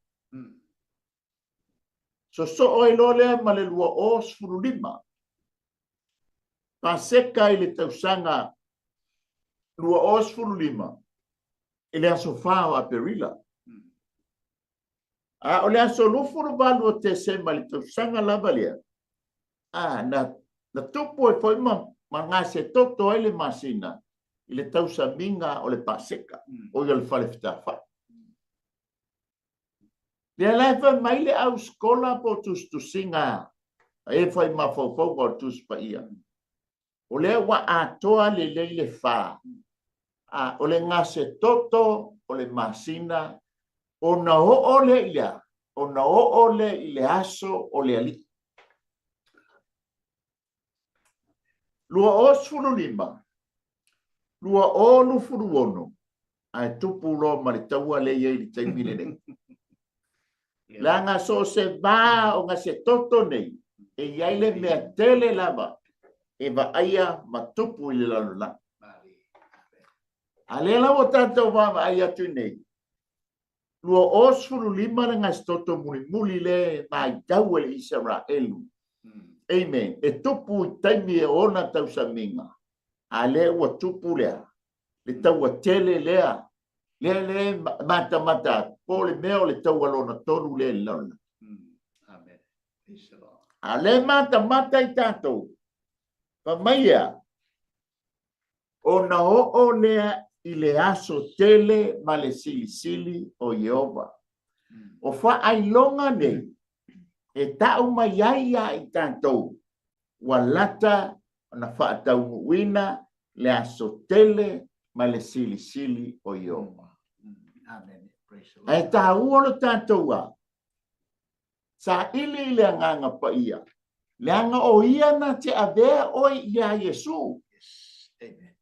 So o i lo lea ma le lua os furu lima. Paseka i le tausanga lua os furu lima, i le asofao a perila. O le aso lufuru balu o te sema le tausanga lava lea. Na tupu e foi mangase toto ai le masina i le tausa minga o le paseka o i le fale whitawha. Le alai fai mai le au skola po tustusinga e fai mawhauwhau o tuspa ia. O le wa atoa le leile wha. O le ngase toto o le masina o na o le ia. O na o le i le aso o le ali. Lua o sfuru lima. Lua o lu furu ono. Ai tupu lo maritaua le iei li taimile nei. La nga so se va o nga se toto nei. E iai le mea tele lava. E va aia ma tupu i le lalula. A le lawa tātou va aia tu nei. Lua o sfuru lima le nga se toto muli le mai tau ele Israelu. Amen. E tupu i taimi e ona tausaminga. A le ua tupu lea. Le taua tele lea. Le mata. Po le meo le taua lona tonu le lona. Amen. A le mata i tātou. Pa maia. O na o lea i le aso tele ma le sili o Yehova. O fa ai longa nei. E tau mai aia i tātou. Walata na whaatau wina le aso tele ma le sili o Yehova. Amen. E tau ono tātou a. Sa ili le anganga pa ia. Le anga o ia na te avea oi ia Yesu. Amen.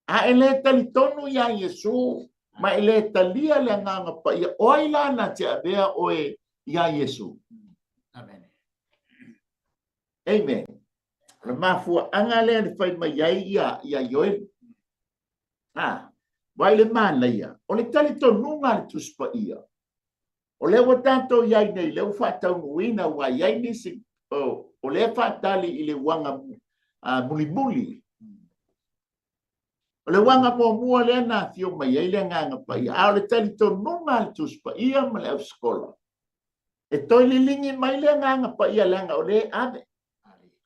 A ele talitonu ia Yesu. Ma ele talia le anganga pa ia. Oi la na te avea oi ia Yesu. Amen. Amen. Le mafua anga le fai mai ia Yoel. Vai le mana ia. O le tali to nunga le tuspa ia. O le watato iai nei le ufatau nuina wa iai nisi. O le fatali i le wanga muli. O le wanga mua le na fio mai iai le nganga pa ia. A o le tali to nunga le tuspa ia ma le au skola. E toi li lingi mai le nganga pa ia langa o le ave.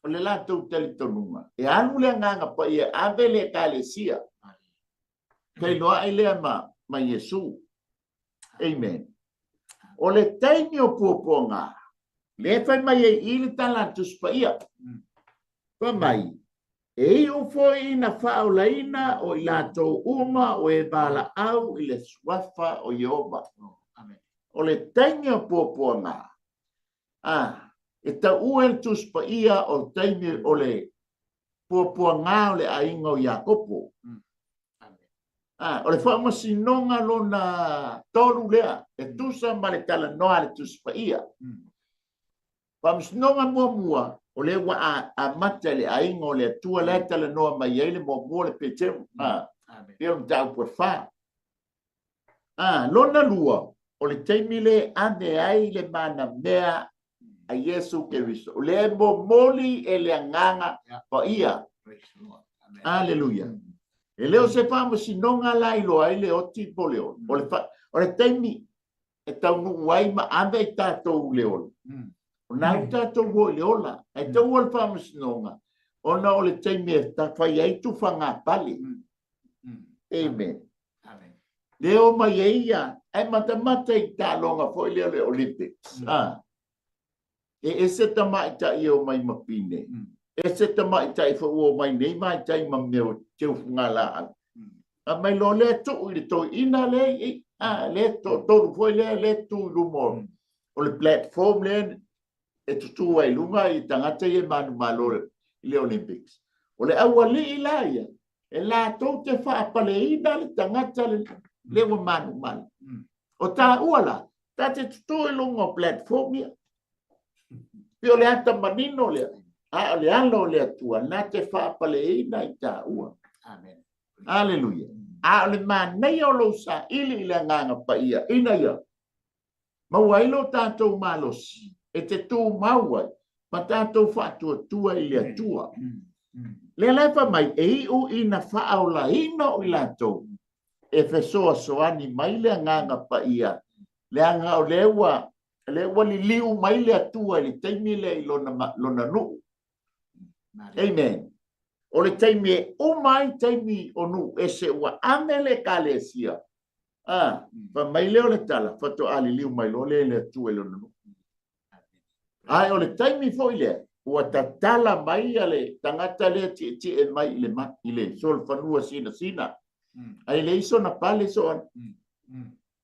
O le lato tali to nunga. E anu le nganga pa ia ave le kalesia. Kei loa ai lea ma Yesu. Amen. O le taimi o puapua ngā. Le fai mai e ili tala tuspa ia. Pa mai. E i ufo i na whao laina o i lato uma o e bala au i le swafa o Yehova. O le taimi o puapua ngā. E ta uen tuspa ia o taimi o le puapua ngā o le ainga o Iakopo. O le wha masinonga lona tolu lea, e tusa ma le tala noa le tuspa ia. Wha masinonga mua, o le wa a mata le ainga o le atua le tala noa mai eile mua le peteu. Pio mtau pua wha. Lona lua, o le teimi le ane ai le mana mea a Yesu Keriso. O le moli e le anganga pa ia. Aleluia. E leo se fama sinonga la ilo ai le oti po leo. O le taimi e tau nu wai ma ave i tātou leo. O nā tātou wo i leola. E tau o le fama sinonga. O na o le taimi e ta whai ai tu whanga pali. Amen. Leo mai eia. E mata i tā longa fo i leo le Olympics. E se tamai ta i o mai mapine. E se tamai tai fa o mai nei mai tai ma meu teu ngala. A mai lo le tu i to ina le le to foi le tu lumo. O le platform le e tu ai lunga i tangata e manu malo le Olympics. O le awali ilaia e la to te fa pale ina le tangata le manu mal. O ta uala ta te tu lunga platform ia. Pio le ata manino le le alo le atua na te whaapale i na i tā ua. Amen. Aleluia. Le manei o lo sa ili le nganga pa ia. Ina ia. Maua ilo tātou malosi. E te tū maua. Ma tātou whaatua tua i le atua. Le lepa mai e iu ina whaau la ina o i latou. E fesoa soani mai le nganga pa ia. Le anga o lewa. Lewa li liu mai le atua li teimi le i lona nuu. Amen. O le taimi e o mai taimi o nu e se ua amele kalesia. Pa mai leo le tala, fato ali liu mai lo le tu e lo nu. Ai o le taimi fo ile, ua tatala mai ale tangata le ti e mai ile ma ile sol fanua sina. Ai le iso na pale so an.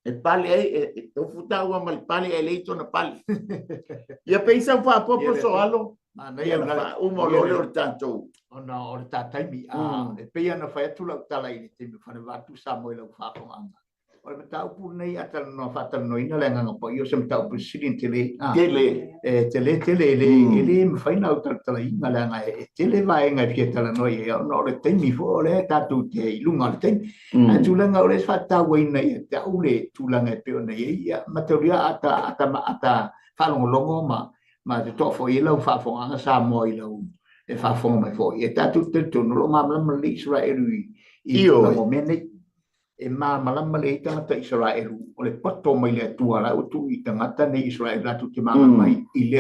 E pale ai o futa ua mal pale ai le iso na pale. Ia peisa fa popo so alo. Ia na umo lo tanto. Ona o le tātaimi e peia na whae tula tala i te me whane watu sa moe lau whāwhanga. O le tau pu nei atala no whatala no ina le nganga pa i o se mtau pu sirin tele. Tele le me whaina au tala inga le anga e tele vaenga pia tala no i o le teimi fo o le tātou te ilunga le teimi. A tūlanga o le whata waina i te au le tūlanga e peo nei ia matauria ata whalongolongo ma te tofo i lau whāwhanga sa moe i lau. E whaafonga mai fo. E tātou te tono lo ngā malama le Israelu i o momene. E mā malama le tangata Israelu. O le pato mai le atua la o tu i tangata ne Israelu la tu te manga mai i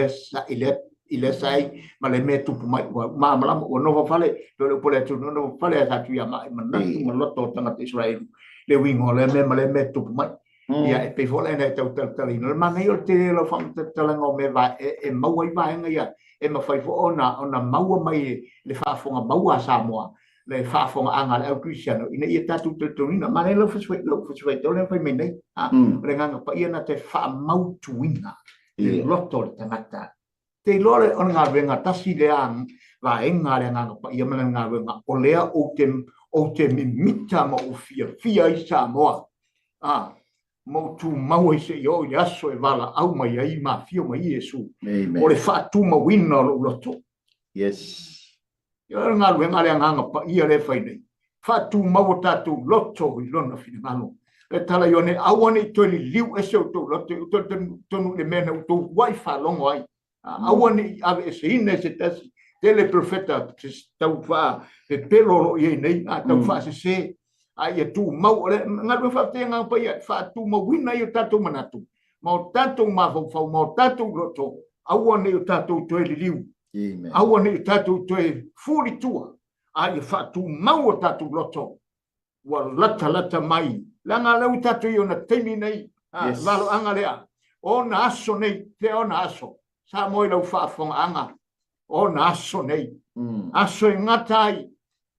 le sai ma le me tupu mai. Mā malama o nova fale. Le pole atu nova fale a tatu ia mai. Manatu ma loto tangata Israelu. Le wingo le me tupu mai. Ia e pe fola ena e tau talina. Le mana i o te lo whamata talanga o me vai. E maua i vai ia. E mawhai fo ona maua mai le whaafonga maua Samoa, le whaafonga anga le au Cristiano, ina ia tatu tutunina, mana lau whaswai tau le whai mei nei, le nganga pa ia na te whaamautuina, le loto le tangata. Te lore o ngā renga tasi le ang, va enga le nganga pa ia mana ngā renga, o lea o te mimita ma o fia i Samoa. Mo tu mau se yo ya so e vala au mai ai ma fio mai Yesu. O le fa tu ma wina lo loto. Yes. Yo nga le nganga pa ia le fai nei. Fatu mau tatu loto i lona finangalo. E tala yone awane to li liu e se to loto tonu le mena to wifi longo ai. Awane ave e se ine se tasi tele profeta tau fa pe pelo ye nei tau fa se ai e tu mau ngalu fa te nga pa ia fa tu mau wina yo tatu manatu. Mau tatu ma fa mau tatu loto. Awane yo tatu to li liu. Awane yo tatu to fuli tua. Ai fa tu mau tatu loto. Wa lata mai langa lau tatu yo na temi nei lalo anga lea o na aso nei te o na aso sa moi lau whaafonga anga o na aso nei aso e ngatai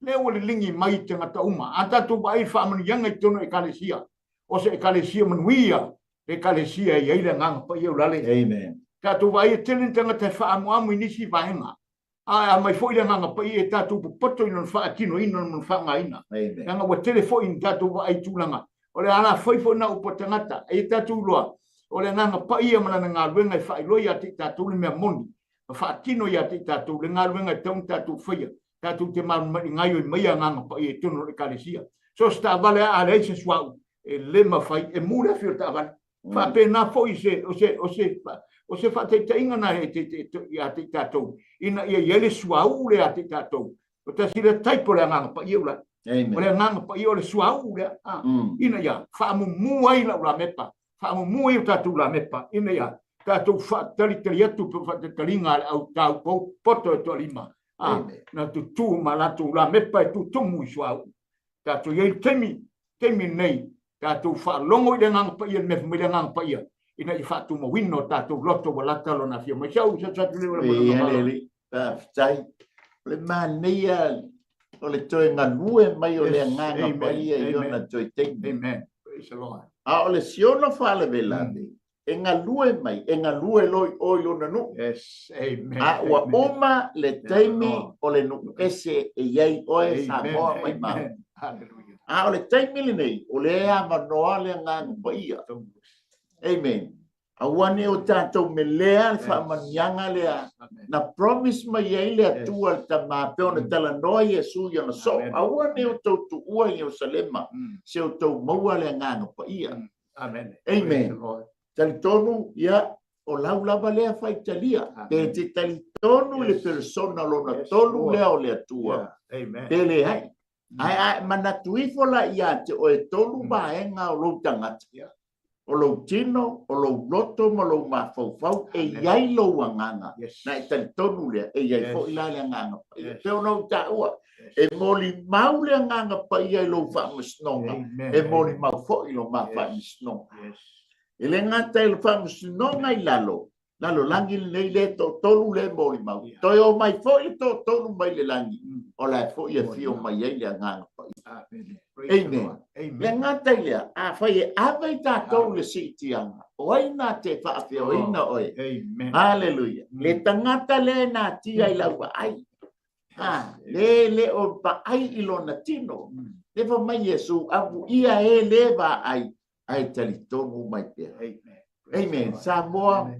le o le lingi mai te ngata uma a tatu ba i whaamani yanga i tono e kalesia o se e kalesia manuia e kalesia i eile nganga pa iau lale amen tatu ba i telen te ngata whaamu amu inisi vahenga a mai foi le nganga pa i tatu poto ino whaatino ino mwhanga ina nganga wa telefoni tatu ba i tūlanga o le ana foi na upo tangata e tatu loa o le nganga pa ia mana ngā luenga i whai loia te tatu le mea moni whaatino ia te tatu le ngā luenga i taung tatu whaia tatu te marumari ngai o i maia nganga pa ia tono le kalesia so sta vale a le se swau e lema whai e mura whio ta vale whape na foi o se whate te inga na e te tatu ina ia yele swau le a te tatu o te sira taipo le nganga pa ia ula o le nganga pa ia le swau le ina ia whaamu muai la mepa whaamu muai o tatu la mepa ina ia tatu whaatari atu pe whaatataringa au tau pou poto e to lima na tu tu malatu la mepa e tu tumu i swau tatu iei temi nei tatu whaalongo i le nganga pa ia me le nganga pa ia ina i whaatu mo wino tatu loto wa lata lo na fia mai siau sa tatu le tai le mania o le toi ngā lue mai o le nganga pa ia i ona toi tengi. Amen. Praise the Lord. A o le siono whale velane, e ngā lue mai, e ngā lue loi o i ona nu. Yes, amen. A ua oma le taimi o le nu ese e iei oe sa moa mai mau. Hallelujah. A o le taimi le nei, o le ea manoa le nganga pa ia. Amen. A wane o tātou me lea le whaamanianga lea na promise mai ei lea tua le tamapeo na tala noa Yesu i ana so. A wane o tau tu ua i Jerusalema se o tau maua le nganga pa ia. Amen. Amen. Tali tonu ia o lau lava lea whaitalia. Pe te tali tonu le persona lona tonu lea o lea tua. Amen. Pe le hai. Ai manatuifo la ia te o e tonu vaenga o lou tangata. O lo tino, o lo loto, mo lo mafau e iai lo anganga. Na e tali tonu lea, e iai fo ila le anganga. Peo no ta ua. E moli mau le anganga pa iai lo whaamasnonga. E moli mau fo ilo ma whaamasnonga. E le ngata ilo whaamasnonga i lalo. Lalo langi nei le to tonu le moli mau. Toi o mai fo i to tonu mai le langi. O la fo i a fio mai iai le anganga pa iai. Amen. Le ngata lea, a whai e awai tātou le sitianga. Oi nā te whaafia, oi nā oi. Hallelujah. Le tangata le nā tia i laua ai. Le o pa ai ilo na tino. Le wa mai Yesu, apu ia e le wa ai. Ai tali tonu mai pia. Amen. Sa moa,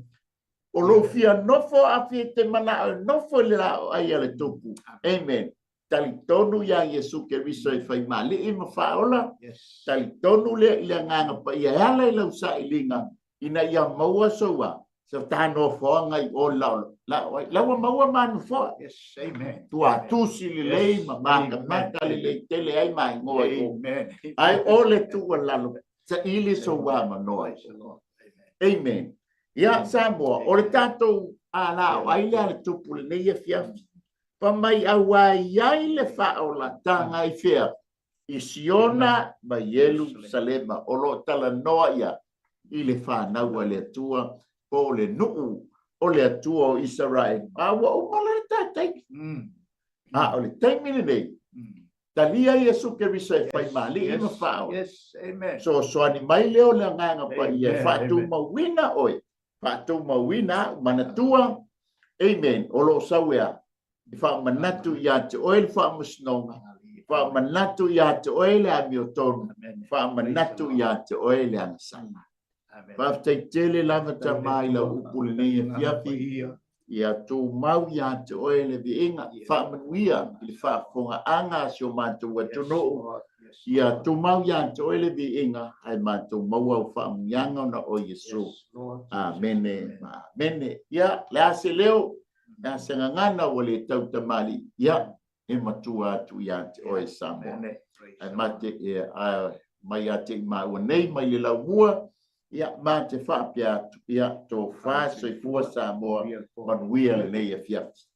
o lo fia nofo a fia te mana, nofo le lao ai ale toku. Amen. Tali tonu ya Yesu ke riso e whai mali i mawhaola. Tali tonu le ia nganga pa ia ala i lau sa i linga. Ina ia maua soa. Sa tāno whoanga i o lau. Laua maua manu whoa. Yes, amen. Tua tusi li lei ma maka maka li lei tele ai mai ngoa i o. Ai ole tua lalo. Sa ili soa manoa. Amen. Ia Samoa. O le tātou a lao. Ai lea le tupu le neia fiafi. Pa mai awa iai le whaola tanga i whea. I Siona mai Jerusalema. O lo tala noa ia. I le whanaua le atua. O le nuu. O le atua o Israel. Awa o mala le tātai. O le taimine nei. Talia Yesu ke risa e whai mali i ma whao. Yes, amen. So ani mai leo le nganga pa ia. Whatu mawina oi. Whatu mawina manatua. Amen. O lo sawea. Fa manatu ya te oil fa musnonga fa manatu ya te oil a mioton fa manatu ya te oil a sana fa te tele lava ta mai la upul nei fiafi ia tu mau ia te oe le viinga whaamanuia i le whaafonga anga si o mātou atono ia tu mau ia te oe le viinga ai mātou maua o whaamunianga na o Yesu. Amene, amene. Ia, le ase leo, le ase ngangana o le tau tamali, ia, e matua atu ia te oe Samoa. Ai mate e mai ate i maua nei, mai le laumua, ia mate whaapia atu ia tō whāsoi fua Samoa, manuia le nei e fiafi.